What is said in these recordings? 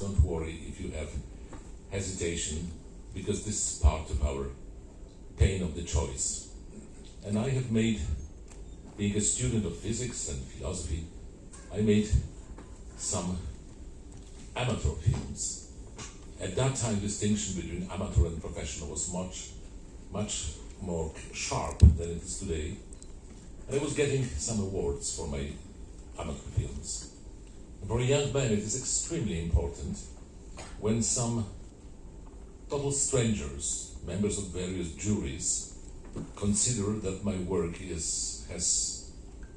don't worry if you have hesitation, because this is part of our pain of the choice. And I have made, being a student of physics and philosophy, I made some amateur films. At that time, distinction between amateur and professional was much more sharp than it is today. And I was getting some awards for my amateur films. And for a young man, it is extremely important when some total strangers, members of various juries, consider that my work has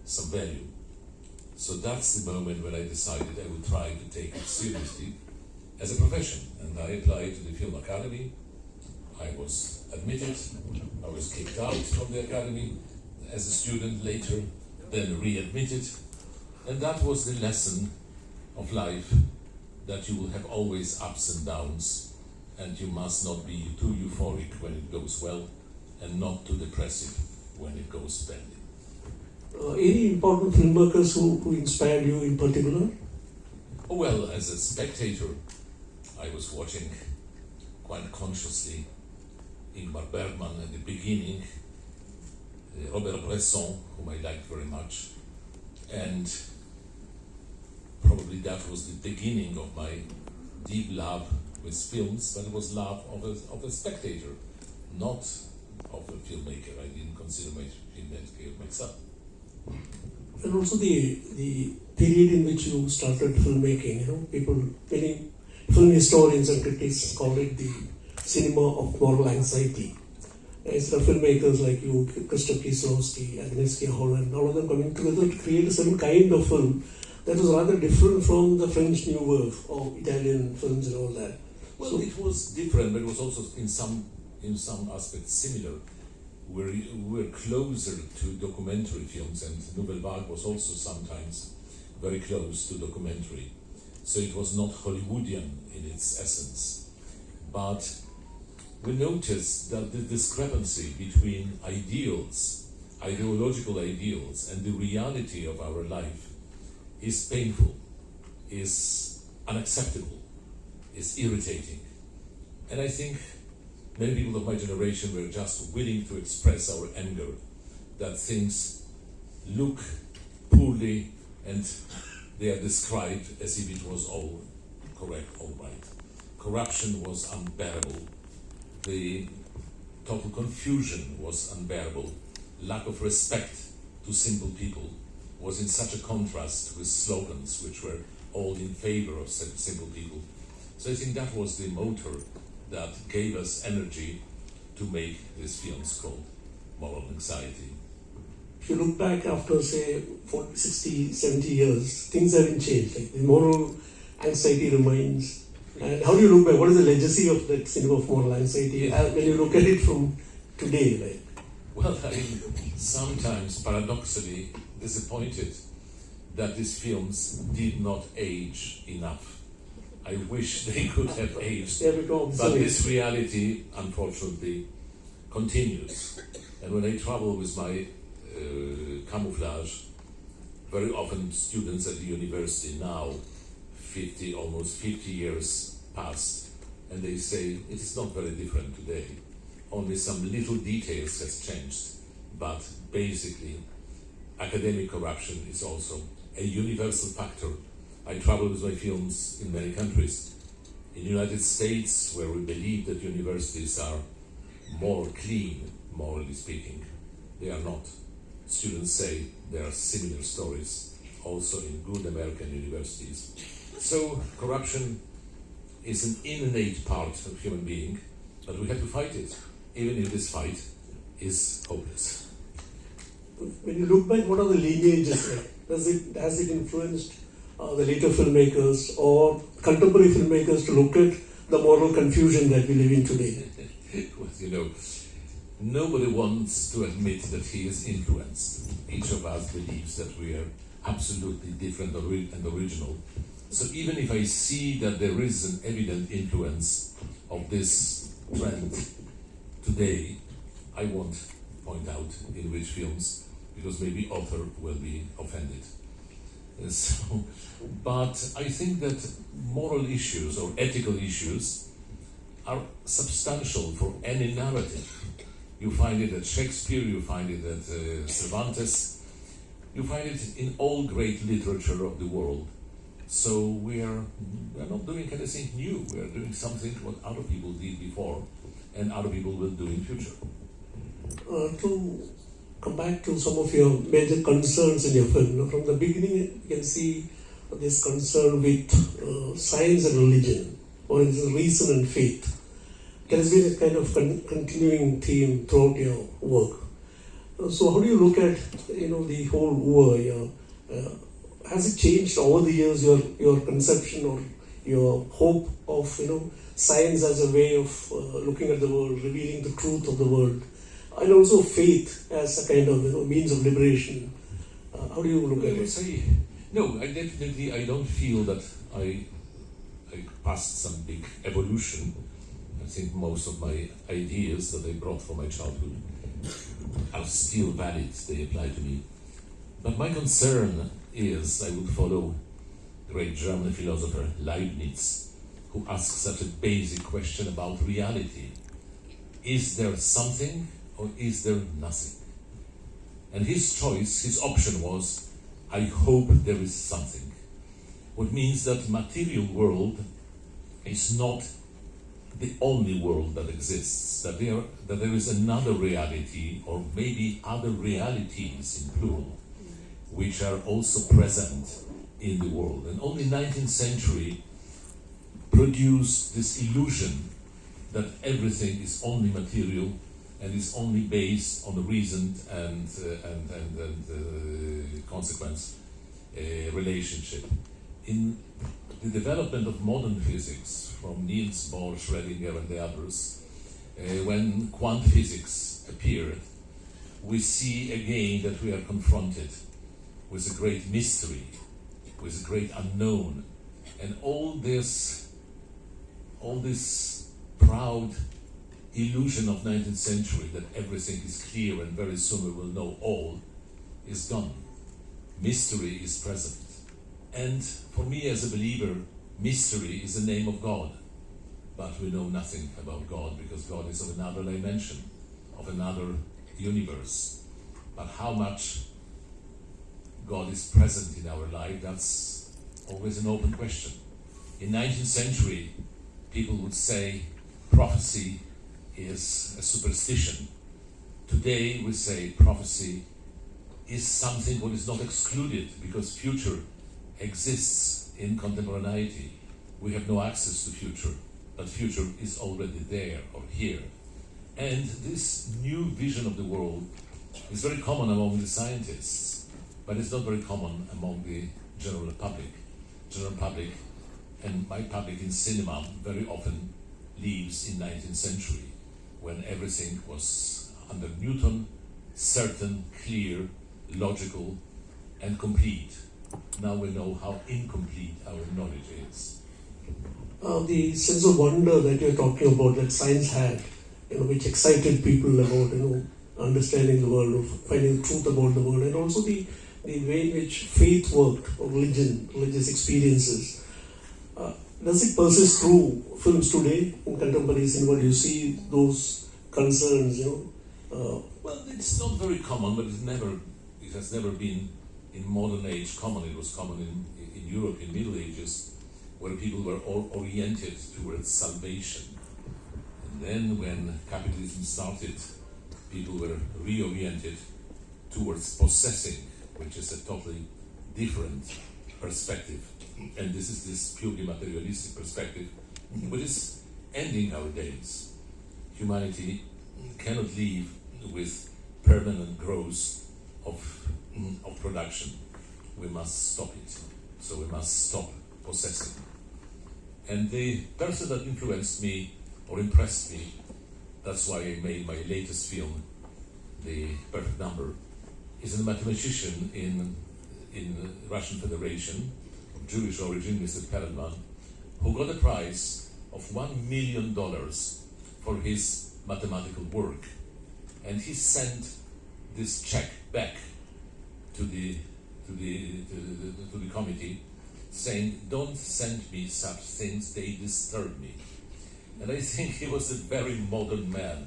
some value. So that's the moment when I decided I would try to take it seriously as a profession. And I applied to the Film Academy. I was admitted. I was kicked out from the academy as a student later, then readmitted. And that was the lesson of life, that you will have always ups and downs, and you must not be too euphoric when it goes well, and not too depressive when it goes badly. Any important filmmakers who inspired you in particular? Oh, well, as a spectator, I was watching quite consciously Ingmar Bergman at the beginning, Robert Bresson, whom I liked very much, and probably that was the beginning of my deep love with films, but it was love of a spectator, not of a filmmaker. I didn't consider my filmmaker myself. And also the period in which you started filmmaking, many film historians and critics call it the cinema of moral anxiety. Instead of filmmakers like you, Krzysztof Zanussi, Agnieszka Holland, all of them coming together to create a certain kind of film that was rather different from the French New Wave or Italian films and all that. Well, so it was different, but it was also in some aspects similar. We were closer to documentary films, and Nouvelle Vague was also sometimes very close to documentary. So it was not Hollywoodian in its essence. But we noticed that the discrepancy between ideals, ideological ideals, and the reality of our life is painful, is unacceptable, is irritating. And I think many people of my generation were just willing to express our anger that things look poorly and they are described as if it was all correct, all right. Corruption was unbearable. The total confusion was unbearable. Lack of respect to simple people was in such a contrast with slogans which were all in favor of simple people. So I think that was the motor that gave us energy to make these films called Moral Anxiety. If you look back after, say, 40, 60, 70 years, things haven't changed. Like the moral anxiety remains. And how do you look back? What is the legacy of that cinema of moral anxiety when you look at it from today? Like? Well, I'm sometimes paradoxically disappointed that these films did not age enough. I wish they could have aged, but this reality, unfortunately, continues. And when I travel with my camouflage, very often students at the university now, almost 50 years past, and they say it is not very different today. Only some little details has changed, but basically, academic corruption is also a universal factor. I travel with my films in many countries. In the United States, where we believe that universities are more clean, morally speaking, they are not. Students say there are similar stories also in good American universities. So corruption is an innate part of human being, but we have to fight it, even if this fight is hopeless. When you look back, what are the lineages like? Has it influenced the later filmmakers or contemporary filmmakers to look at the moral confusion that we live in today? Well, nobody wants to admit that he is influenced. Each of us believes that we are absolutely different and original. So even if I see that there is an evident influence of this trend today, I won't point out in which films, because maybe author will be offended. So, but I think that moral issues or ethical issues are substantial for any narrative. You find it at Shakespeare, you find it at Cervantes, you find it in all great literature of the world. So we're not doing anything new. We are doing something what other people did before, and other people will do in future. To come back to some of your major concerns in your film, from the beginning you can see this concern with science and religion, or reason and faith. There has been a kind of continuing theme throughout your work. So how do you look at the whole war? Has it changed over the years, your conception or your hope of science as a way of looking at the world, revealing the truth of the world, and also faith as a kind of means of liberation? How do you look at it? No, I don't feel that I passed some big evolution. I think most of my ideas that I brought from my childhood are still valid. They apply to me. But my concern is I would follow the great German philosopher Leibniz, who asks such a basic question about reality. Is there something or is there nothing? And his choice, his option was, I hope there is something. What means that material world is not the only world that exists, that there is another reality, or maybe other realities in plural, which are also present in the world. And only 19th century produced this illusion that everything is only material and is only based on the reason and consequence relationship. In the development of modern physics, from Niels Bohr, Schrödinger and the others, when quantum physics appeared, we see again that we are confronted with a great mystery, with a great unknown, and all this proud illusion of 19th century that everything is clear and very soon we will know all is gone. Mystery is present. And for me as a believer, mystery is the name of God. But we know nothing about God because God is of another dimension, of another universe. But how much God is present in our life, that's always an open question. In 19th century, people would say prophecy is a superstition. Today we say prophecy is something what is not excluded because future exists in contemporaneity. We have no access to future, but future is already there or here. And this new vision of the world is very common among the scientists, but it's not very common among the general public. General public, and my public in cinema, very often lives in 19th century, when everything was under Newton, certain, clear, logical, and complete. Now we know how incomplete our knowledge is. The sense of wonder that you're talking about, that science had, which excited people about, understanding the world, or finding the truth about the world, and also the way in which faith worked, or religious experiences. Does it persist through films today in contemporary cinema? Do you see those concerns? Well, it's not very common, but it has never been in modern age common. It was common in Europe in Middle Ages, where people were all oriented towards salvation. And then when capitalism started, people were reoriented towards possessing, which is a totally different perspective. And this is this purely materialistic perspective, which is ending our days. Humanity cannot live with permanent growth of production. We must stop it. So we must stop possessing. And the person that influenced me or impressed me, that's why I made my latest film, The Perfect Number, is a mathematician in Russian Federation of Jewish origin, Mr. Perelman, who got a prize of $1 million for his mathematical work. And he sent this check back to the to the committee, saying, "Don't send me such things, they disturb me." And I think he was a very modern man.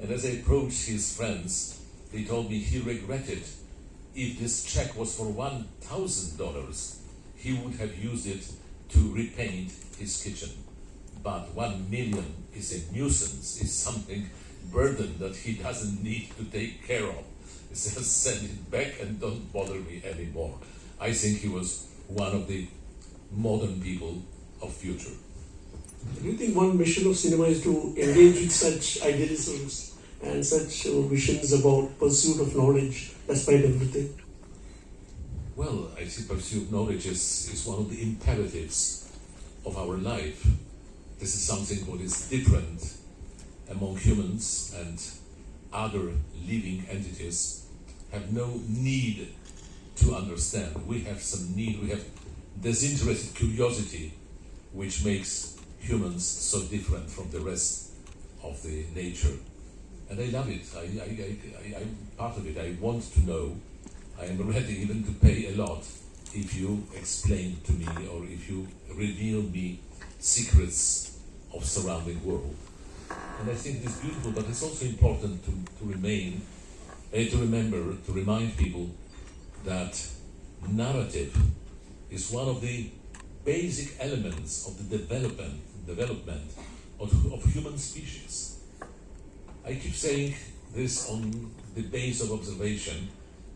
And as I approached his friends, they told me he regretted if this check was for $1,000, he would have used it to repaint his kitchen. But 1 million is a nuisance, is something burden that he doesn't need to take care of. He says, "Send it back and don't bother me anymore." I think he was one of the modern people of future. Do you think one mission of cinema is to engage with such idealisms and such visions about pursuit of knowledge despite everything? Well, I see pursuit of knowledge is one of the imperatives of our life. This is something what is different among humans, and other living entities have no need to understand. We have some need, we have disinterested curiosity, which makes humans so different from the rest of the nature. And I love it. I'm part of it. I want to know. I am ready even to pay a lot if you explain to me or if you reveal me secrets of surrounding world. And I think it is beautiful, but it's also important to remind people that narrative is one of the basic elements of the development of human species. I keep saying this on the base of observation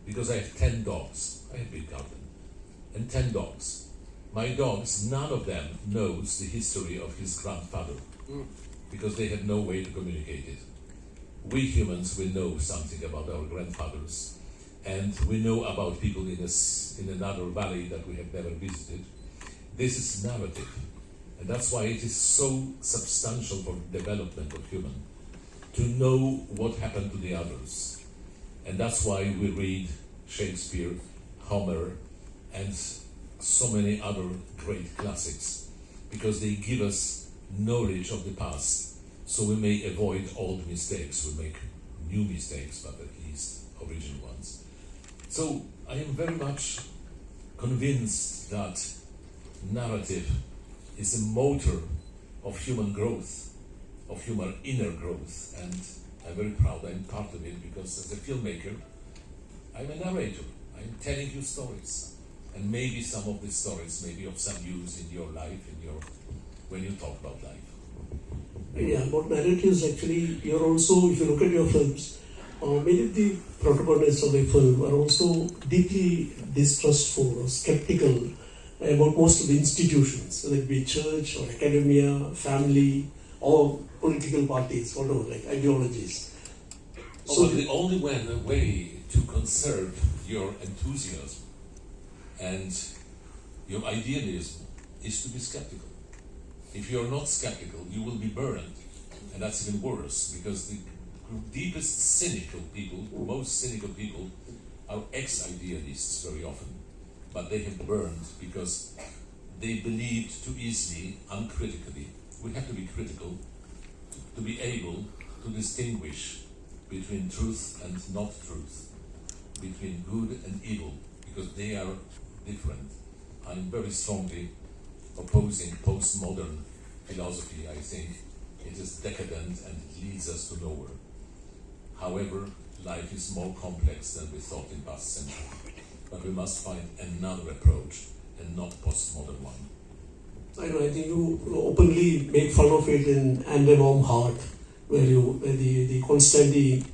because I have 10 dogs. I have a big garden. And 10 dogs. My dogs, none of them knows the history of his grandfather because they have no way to communicate it. We humans will know something about our grandfathers, and we know about people in another valley that we have never visited. This is narrative, and that's why it is so substantial for the development of human, to know what happened to the others. And that's why we read Shakespeare, Homer, and so many other great classics, because they give us knowledge of the past, so we may avoid old mistakes. We make new mistakes, but at least original ones. So I am very much convinced that narrative is a motor of human growth, of human inner growth, and I'm very proud I'm part of it, because as a filmmaker, I'm a narrator. I'm telling you stories, and maybe some of these stories may be of some use in your life, when you talk about life. Yeah, about narratives, actually, you're also, if you look at your films, many of the protagonists of a film are also deeply distrustful or skeptical about most of the institutions, whether it be church or academia, family, or political parties, whatever, like ideologies. So the only way to conserve your enthusiasm and your idealism is to be skeptical. If you're not skeptical, you will be burned. And that's even worse, because the deepest cynical people, most cynical people, are ex-idealists very often. But they have burned because they believed too easily, uncritically. We have to be critical to be able to distinguish between truth and not truth, between good and evil, because they are different. I'm very strongly opposing postmodern philosophy. I think it is decadent and it leads us to nowhere. However, life is more complex than we thought in past century. But we must find another approach and not postmodern one. I know. I think you openly make fun of it in And a Warm Heart, where the Constantine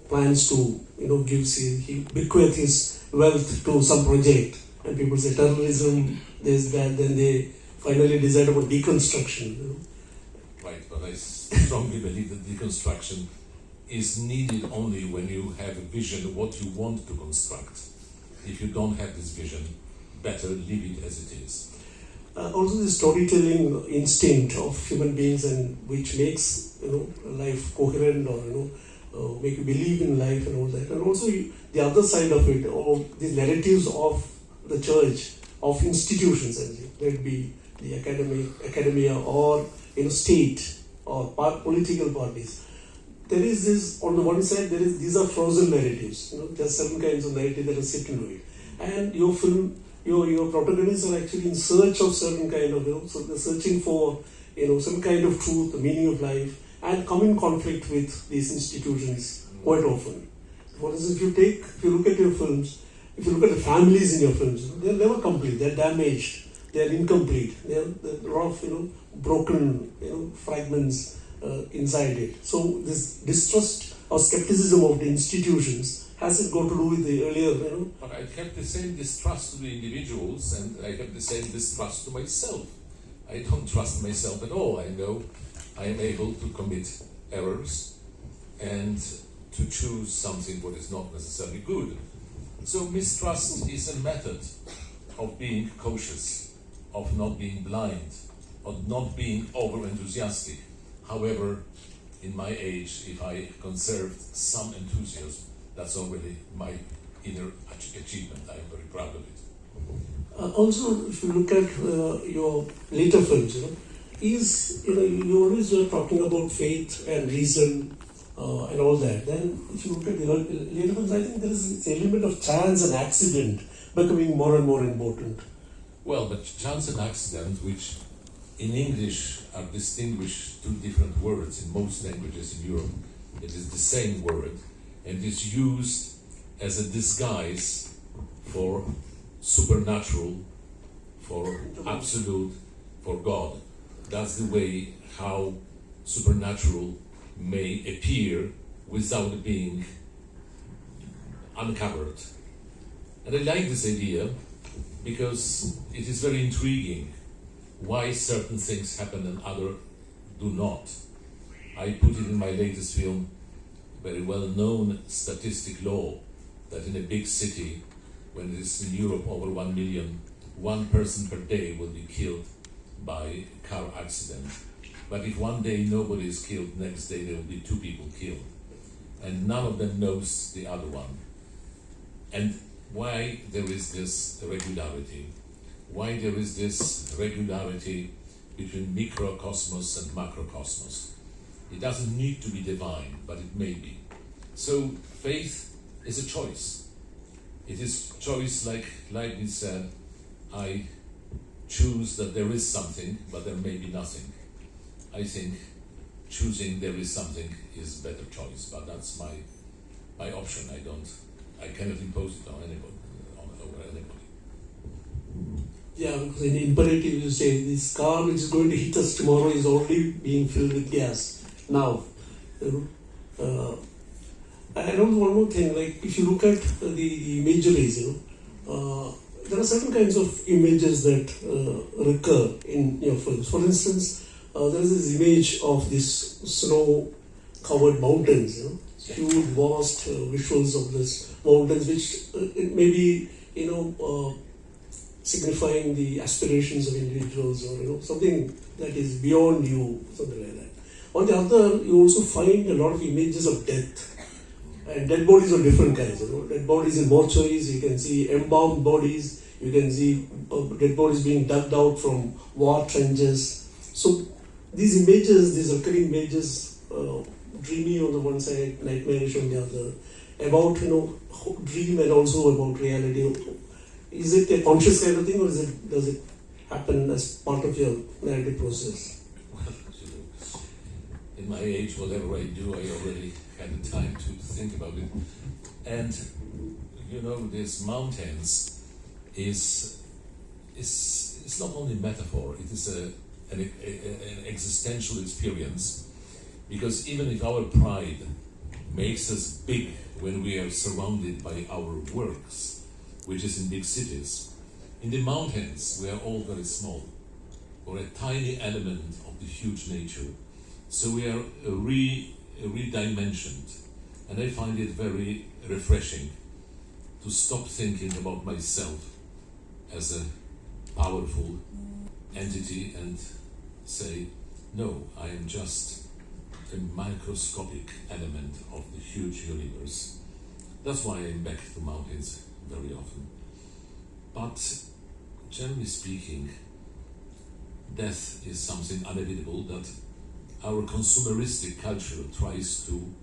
plans to he bequeath his wealth to some project, and people say terrorism, this, that, then they finally decide about deconstruction. Right, but I strongly believe that deconstruction is needed only when you have a vision of what you want to construct. If you don't have this vision, better leave it as it is. Also, the storytelling instinct of human beings, and which makes life coherent, or make you believe in life and all that. And also the other side of it, all these narratives of the church, of institutions, whether it be the academia or state or political parties. There is this, on the one side, these are frozen narratives. There are certain kinds of narrative that are set into it. And your film, your protagonists are actually in search of certain kind of, so they're searching for, some kind of truth, the meaning of life, and come in conflict with these institutions quite often. For instance, if you look at your films, if you look at the families in your films, they're never complete, they're damaged, they're incomplete, they're a lot of, broken, fragments inside it. So this distrust or skepticism of the institutions, has it got to do with the earlier, But I kept the same distrust to the individuals, and I kept the same distrust to myself. I don't trust myself at all. I know I am able to commit errors and to choose something what is not necessarily good. So mistrust is a method of being cautious, of not being blind, of not being over-enthusiastic. However, in my age, if I conserved some enthusiasm, that's already my inner achievement. I am very proud of it. Also, if you look at your later films, you always were talking about faith and reason and all that. Then, if you look at the later films, I think there is this element of chance and accident becoming more and more important. Well, but chance and accident, which in English are distinguished two different words in most languages in Europe, it is the same word, and is used as a disguise for supernatural, for absolute, for God. That's the way how supernatural may appear without being uncovered. And I like this idea because it is very intriguing why certain things happen and others do not. I put it in my latest film, very well-known statistic law, that in a big city, when it is in Europe over 1 million, one person per day will be killed by a car accident. But if one day nobody is killed, next day there will be 2 people killed. And none of them knows the other one. And why there is this regularity? Why there is this regularity between microcosmos and macrocosmos? It doesn't need to be divine, but it may be. So faith is a choice. It is choice, like Leibniz said, I choose that there is something, but there may be nothing. I think choosing there is something is better choice, but that's my option. I cannot impose it on anybody, over anybody. Yeah, because in imperative you say this car which is going to hit us tomorrow is already being filled with gas now. And also one more thing, like if you look at the imageries, there are certain kinds of images that recur in your films. For instance, there is this image of this snow-covered mountains, huge, vast visuals of this mountains, which it may be, signifying the aspirations of individuals, or something that is beyond you, something like that. On the other, you also find a lot of images of death. And dead bodies of different kinds. Dead bodies in mortuaries, you can see embalmed bodies, you can see dead bodies being dug out from war trenches. So these images, these recurring images, dreamy on the one side, nightmarish on the other, about dream and also about reality. Is it a conscious kind of thing, or does it happen as part of your narrative process? Well, in my age, whatever I do, I already had the time to think about it. And these mountains is not only metaphor, it is an existential experience, because even if our pride makes us big when we are surrounded by our works, which is in big cities, in the mountains we are all very small, or a tiny element of the huge nature. So we are redimensioned, and I find it very refreshing to stop thinking about myself as a powerful entity and say, no, I am just a microscopic element of the huge universe. That's why I'm back to mountains very often. But generally speaking, death is something unavoidable that our consumeristic culture tries to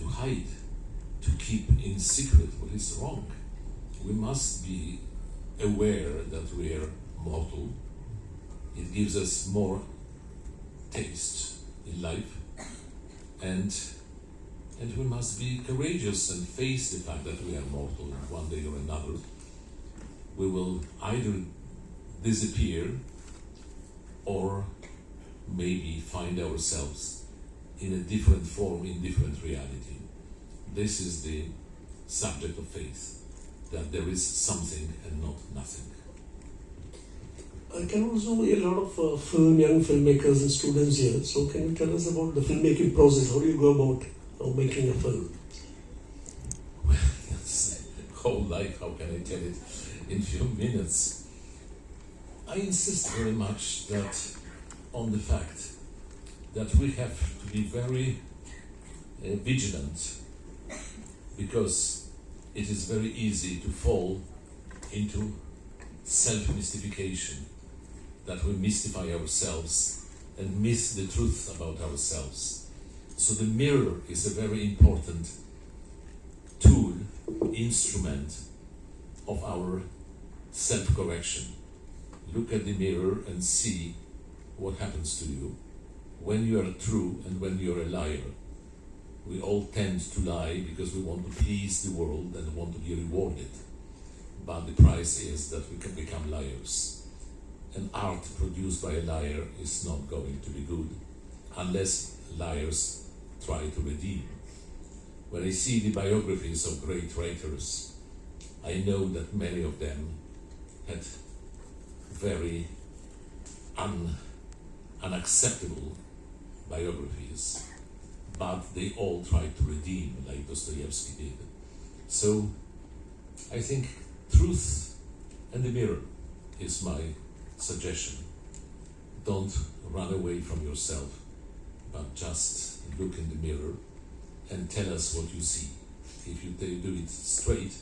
hide, to keep in secret what is wrong. we must be aware that we are mortal. It gives us more taste in life, and we must be courageous and face the fact that we are mortal, and one day or another we will either disappear or maybe find ourselves in a different form, in different reality. This is the subject of faith, that there is something and not nothing. I can also a lot of young filmmakers and students here. So can you tell us about the filmmaking process? How do you go about making a film? Well, that's whole life. How can I tell it in few minutes? I insist very much on the fact that we have to be very vigilant, because it is very easy to fall into self-mystification, that we mystify ourselves and miss the truth about ourselves. So the mirror is a very important tool, instrument of our self-correction. Look at the mirror and see what happens to you when you are true and when you are a liar. We all tend to lie because we want to please the world and want to be rewarded. But the price is that we can become liars. And art produced by a liar is not going to be good unless liars try to redeem. When I see the biographies of great writers, I know that many of them had very unacceptable biographies, but they all tried to redeem, like Dostoevsky did. So I think truth and the mirror is my suggestion. Don't run away from yourself, but just look in the mirror and tell us what you see. If you do it straight,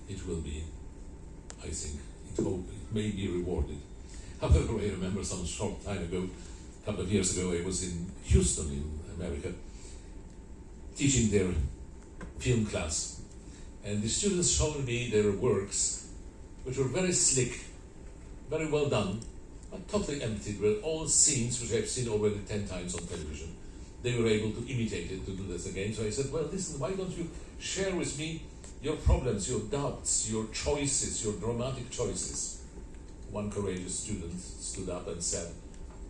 it will be, I think, it may be rewarded. However, I remember some short time ago, a couple of years ago, I was in Houston in America, teaching their film class, and the students showed me their works, which were very slick, very well done, but totally empty. They were all scenes which I've seen already 10 times on television. They were able to imitate it, to do this again. So I said, well, listen, why don't you share with me your problems, your doubts, your choices, your dramatic choices? One courageous student stood up and said,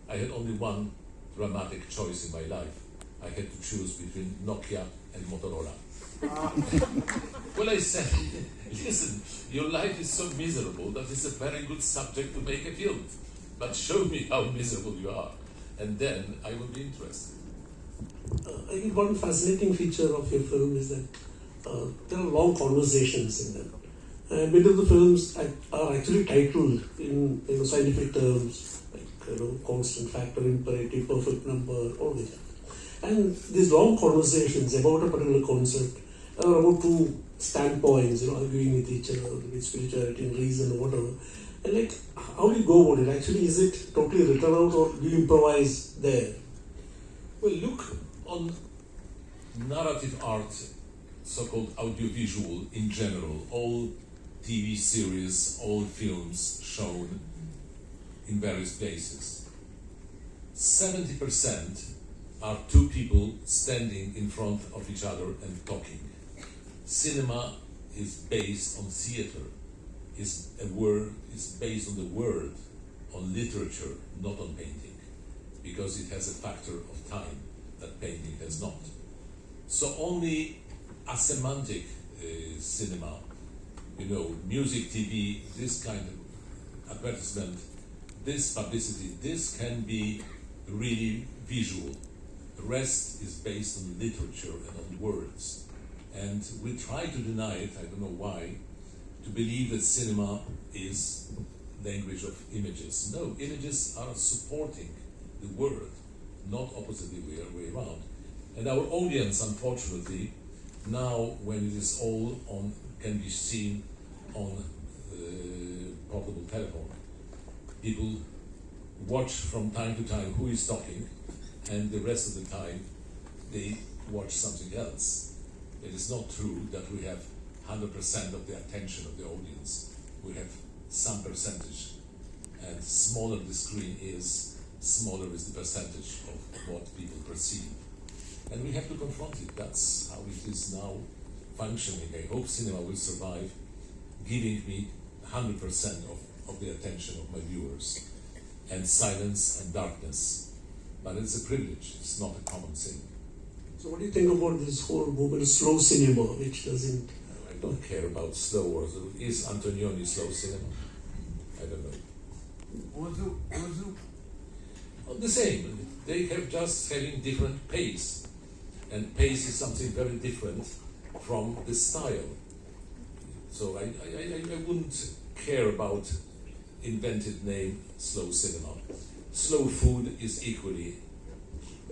I had only one dramatic choice in my life. I had to choose between Nokia and Motorola. Well, I said, listen, your life is so miserable that it's a very good subject to make a film. But show me how miserable you are, and then I will be interested. I think one fascinating feature of your film is that there are long conversations in them. And many of the films are actually titled in scientific terms, like constant factor, imperative, perfect number, all these. And these long conversations about a particular concept are about two standpoints, arguing with each other, with spirituality and reason or whatever. And like, how do you go about it? Actually, is it totally written out or do you improvise there? Well, look on narrative art, so-called audiovisual in general, all TV series, all films shown in various places. 70% are two people standing in front of each other and talking. Cinema is based on theater, is based on the word, on literature, not on painting, because it has a factor of time that painting has not. So only a semantic cinema, music, TV, this kind of advertisement, this publicity, this can be really visual. The rest is based on literature and on words. And we try to deny it, I don't know why, to believe that cinema is language of images. No, images are supporting the word, not opposite the way around. And our audience, unfortunately, now when it is all on, can be seen on portable telephone, people watch from time to time who is talking, and the rest of the time they watch something else. It is not true that we have 100% of the attention of the audience. We have some percentage, and smaller the screen is, smaller is the percentage of what people perceive. And we have to confront it. That's how it is now functioning. I hope cinema will survive, giving me 100% of the attention of my viewers, and silence and darkness. But it's a privilege, it's not a common thing. So what do you think about this whole movement of slow cinema, which doesn't... I don't care about slow or... Is Antonioni slow cinema? I don't know. The same. They have just having different pace. And pace is something very different from the style. So I wouldn't care about invented name slow cinema. Slow food is equally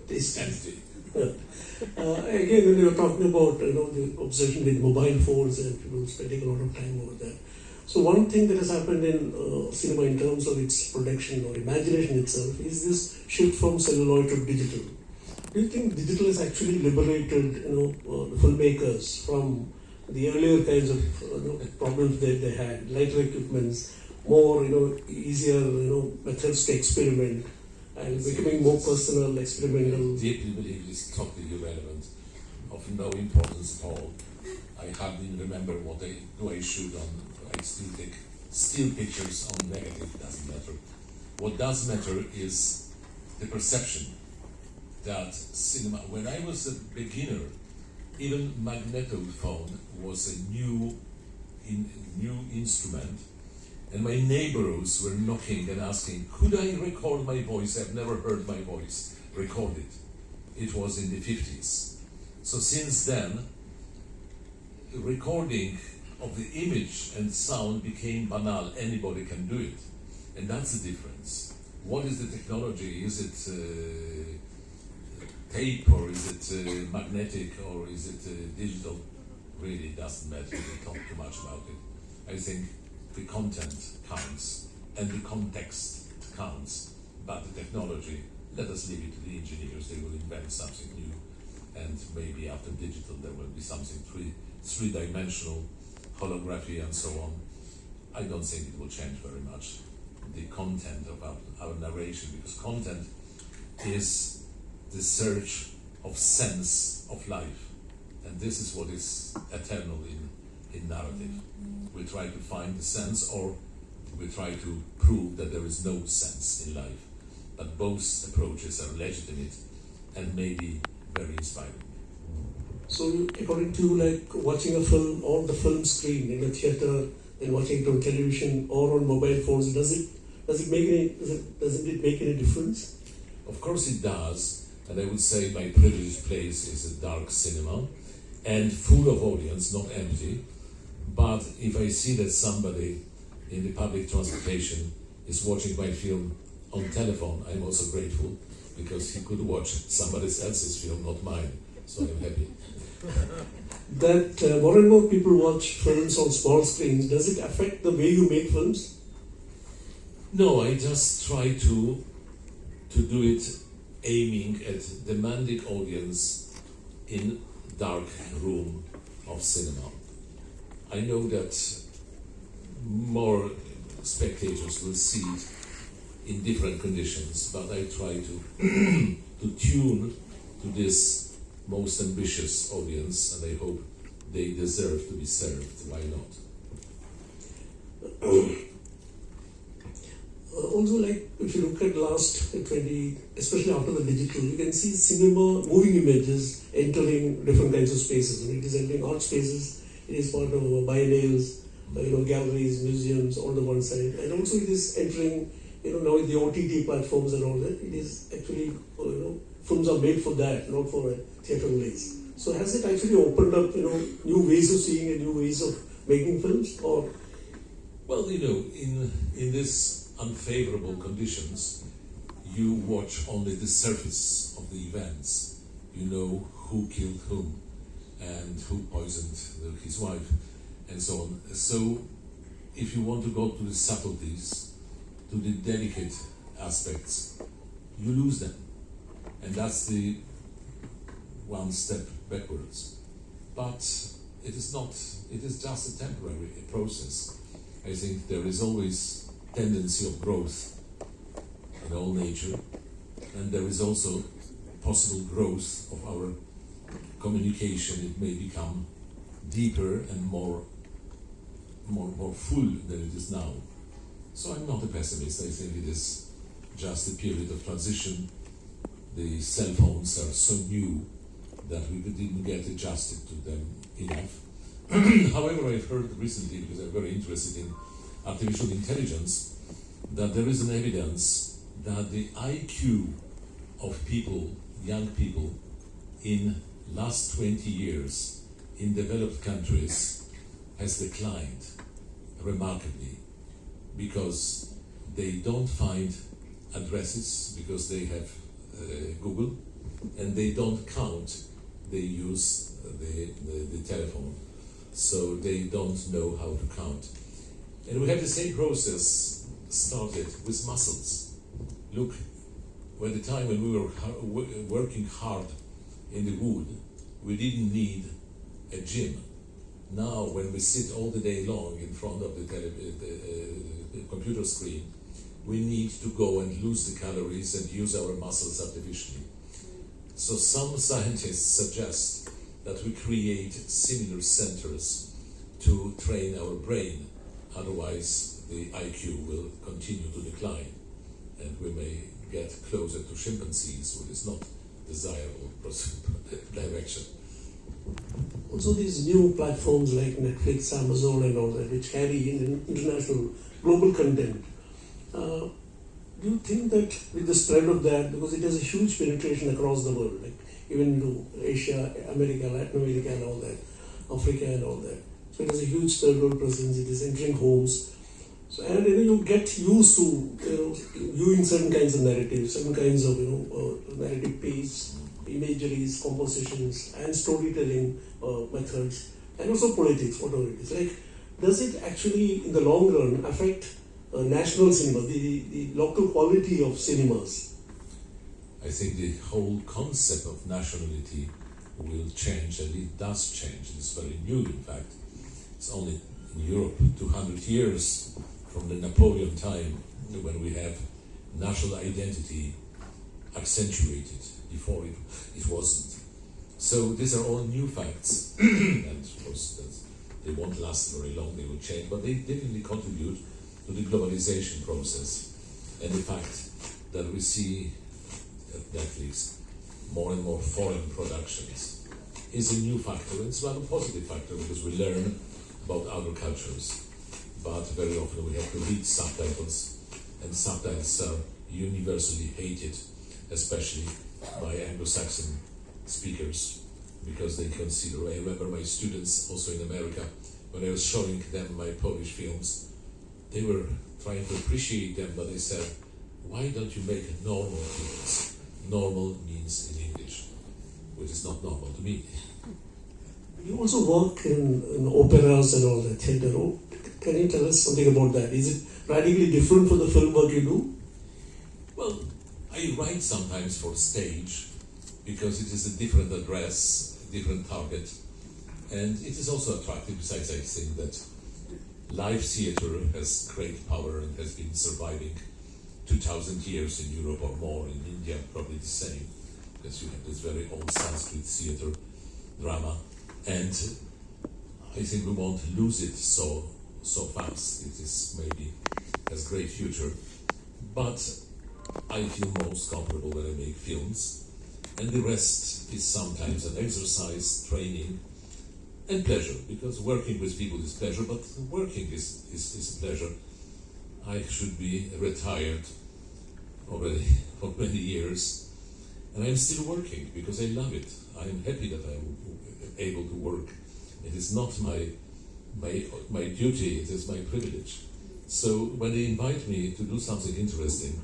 empty. Again, when you were talking about the obsession with mobile phones and people spending a lot of time over that. So one thing that has happened in cinema in terms of its production or imagination itself is this shift from celluloid to digital. Do you think digital has actually liberated the filmmakers from the earlier kinds of problems that they had, lighter equipments, more easier methods to experiment, and becoming more personal, experimental? I deeply believe it's totally irrelevant, of no importance at all. I hardly remember what I shoot on. I still take still pictures on negative, doesn't matter. What does matter is the perception that cinema, when I was a beginner, even magnetophone was a new instrument, and my neighbors were knocking and asking, could I record my voice? I've never heard my voice recorded. It was in the 50s. So since then, recording of the image and sound became banal. Anybody can do it. And that's the difference. What is the technology? Is it tape, or is it magnetic, or is it digital? Really doesn't matter. We talk too much about it. I think the content counts and the context counts, but the technology, let us leave it to the engineers. They will invent something new, and maybe after digital there will be something three-dimensional, holography and so on. I don't think it will change very much the content of our narration, because content is the search of sense of life, and this is what is eternal in narrative. We try to find the sense, or we try to prove that there is no sense in life, but both approaches are legitimate and maybe very inspiring. So according to like watching a film on the film screen in a theater and watching it on television or on mobile phones, doesn't it make any difference? Of course it does, and I would say my privileged place is a dark cinema and full of audience, not empty. But if I see that somebody in the public transportation is watching my film on telephone, I'm also grateful, because he could watch somebody else's film, not mine. So I'm happy. That more and more people watch films on small screens, does it affect the way you make films? No, I just try to do it aiming at demanding audience in dark room of cinema. I know that more spectators will see it in different conditions, but I try to tune to this most ambitious audience, and I hope they deserve to be served. Why not? Also, like if you look at last 20, especially after the digital, you can see cinema, moving images entering different kinds of spaces. It is entering art spaces, it is part of biennials, galleries, museums on the one side, and also it is entering, now with the OTT platforms and all that, it is actually, films are made for that, not for a theatre release. So has it actually opened up, new ways of seeing and new ways of making films, or? Well, in this unfavorable conditions, you watch only the surface of the events. You know who killed whom and who poisoned his wife and so on. So if you want to go to the subtleties, to the delicate aspects, you lose them. And that's the one step backwards. But it is not, it is just a temporary process. I think there is always tendency of growth in all nature, and there is also possible growth of our communication. It may become deeper and more full than it is now. So I'm not a pessimist. I think it is just a period of transition. The cell phones are so new that we didn't get adjusted to them enough. However, I've heard recently, because I'm very interested in artificial intelligence, that there is an evidence that the IQ of people, young people, in last 20 years in developed countries has declined remarkably, because they don't find addresses because they have Google, and they don't count, they use the telephone, so they don't know how to count. And we have the same process started with muscles. Look, at the time when we were working hard in the wood, we didn't need a gym. Now, when we sit all the day long in front of the computer screen, we need to go and lose the calories and use our muscles artificially. So some scientists suggest that we create similar centers to train our brain, otherwise the IQ will continue to decline, and we may get closer to chimpanzees, which is not desirable direction. Also, these new platforms like Netflix, Amazon, and all that, which carry in international global content. Do you think that with the spread of that, because it has a huge penetration across the world, like even into Asia, America, Latin America, and all that, Africa, and all that, so it has a huge third-world presence. It is entering homes, so, and you get used to viewing certain kinds of narratives, certain kinds of narrative pace, imageries, compositions, and storytelling methods, and also politics, whatever it is. Like, does it actually, in the long run, affect national cinema, the local quality of cinemas? I think the whole concept of nationality will change, and it does change. It's very new, in fact. It's only in Europe 200 years from the Napoleon time when we have national identity accentuated. Before it wasn't. So these are all new facts, and of course they won't last very long, they will change, but they definitely contribute to the globalization process. And the fact that we see at Netflix more and more foreign productions is a new factor. It's not a positive factor because we learn about other cultures, but very often we have to read subtitles, and subtitles are universally hated, especially by Anglo-Saxon speakers, because they consider, I remember my students also in America, when I was showing them my Polish films, they were trying to appreciate them, but they said, why don't you make normal films? Normal means in English, which is not normal to me. You also work in operas and all that, theatre. Can you tell us something about that? Is it radically different for the film work you do? Well, I write sometimes for stage because it is a different address, a different target, and it is also attractive. Besides, I think that live theatre has great power and has been surviving 2,000 years in Europe or more. In India, probably the same, because you have this very old Sanskrit theatre drama, and I think we won't lose it so fast. It is maybe has great future, but I feel most comfortable when I make films, and the rest is sometimes an exercise, training, and pleasure, because working with people is pleasure, but working is a pleasure. I should be retired already for many years, and I'm still working because I love it. I am happy that I'm able to work. It is not my duty, it is my privilege. So when they invite me to do something interesting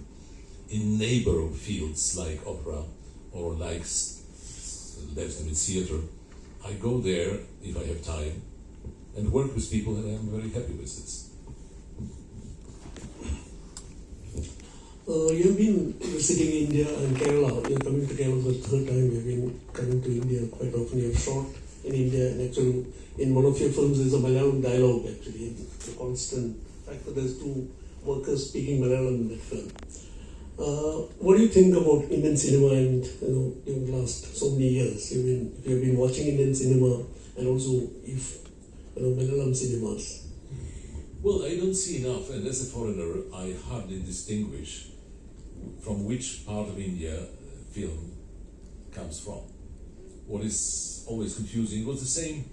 in neighboring fields like opera or like legitimate theatre, I go there if I have time and work with people, and I'm very happy with this. You've been visiting India and Kerala. You're coming to Kerala for the third time. You've been coming to India quite often. You've shot in India, and actually in one of your films there's a Malayalam dialogue actually, and the constant fact that there's two workers speaking Malayalam in that film. What do you think about Indian cinema and in the last so many years? You've been watching Indian cinema and also Malayalam cinemas. Well, I don't see enough, and as a foreigner, I hardly distinguish from which part of India film comes from. What is always confusing was the same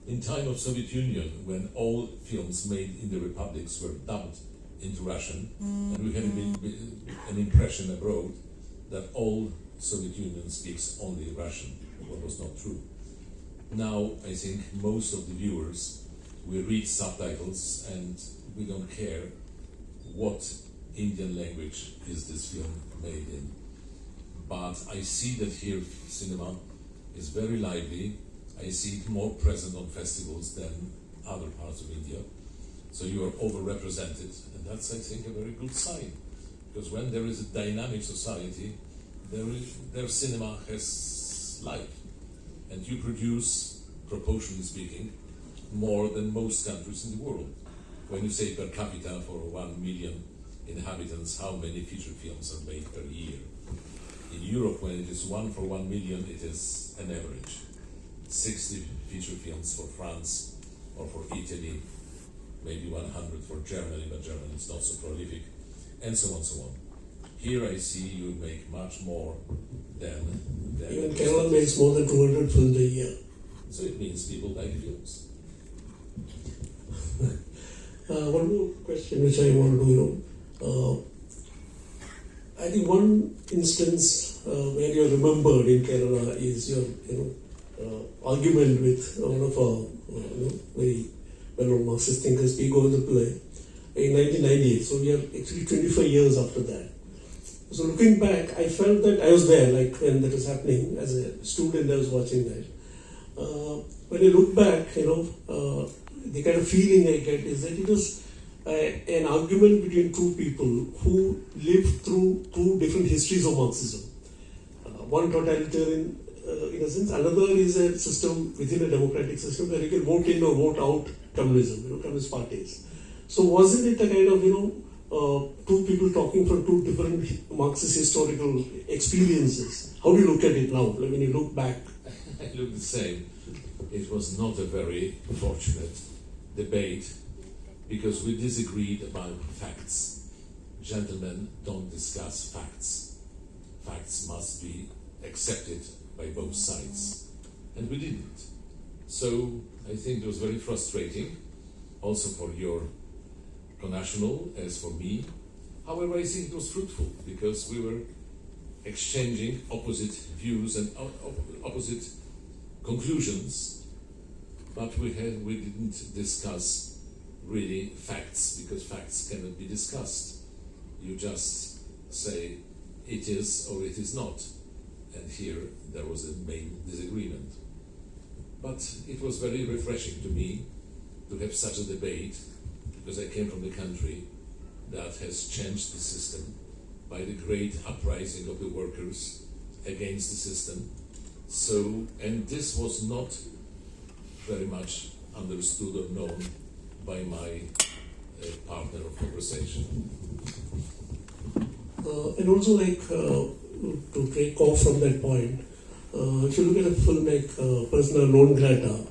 in time of Soviet Union, when all films made in the republics were dubbed into Russian, and we had an impression abroad that all Soviet Union speaks only Russian, what was not true. Now, I think most of the viewers will read subtitles and we don't care what Indian language is this film made in. But I see that here cinema is very lively. I see it more present on festivals than other parts of India. So you are overrepresented, and that's, I think, a very good sign. Because when there is a dynamic society, their cinema has life. And you produce, proportionally speaking, more than most countries in the world. When you say per capita for 1 million inhabitants, how many feature films are made per year? In Europe, when it is 1 for 1 million, it is an average. 60 feature films for France or for Italy, maybe 100 for Germany, but Germany is not so prolific, and so on, so on. Here I see you make much more than even Kerala makes more than 200 films a year. So it means people like films. One more question which I want to I think one instance where you're remembered in Kerala is your argument with one of our very well-known Marxist thinkers, P. Govindapillai, in 1998. So we are actually 25 years after that. So looking back, I felt that I was there, like when that was happening as a student. I was watching that. When I look back, the kind of feeling I get is that it was an argument between two people who lived through two different histories of Marxism. One totalitarian, in a sense, another is a system within a democratic system where you can vote in or vote out communism, communist parties. So wasn't it a kind of, two people talking from two different Marxist historical experiences? How do you look at it now, when you look back? I look the same. It was not a very fortunate debate because we disagreed about facts. Gentlemen don't discuss facts. Facts must be accepted by both sides. And we didn't. So I think it was very frustrating, also for your connational as for me. However, I think it was fruitful because we were exchanging opposite views and opposite conclusions, but we didn't discuss really facts, because facts cannot be discussed. You just say it is or it is not, and here there was a main disagreement. But it was very refreshing to me to have such a debate, because I came from the country that has changed the system by the great uprising of the workers against the system. So, and this was not very much understood or known by my partner of conversation. And also, to take off from that point, if you look at a film like Persona Non Grata,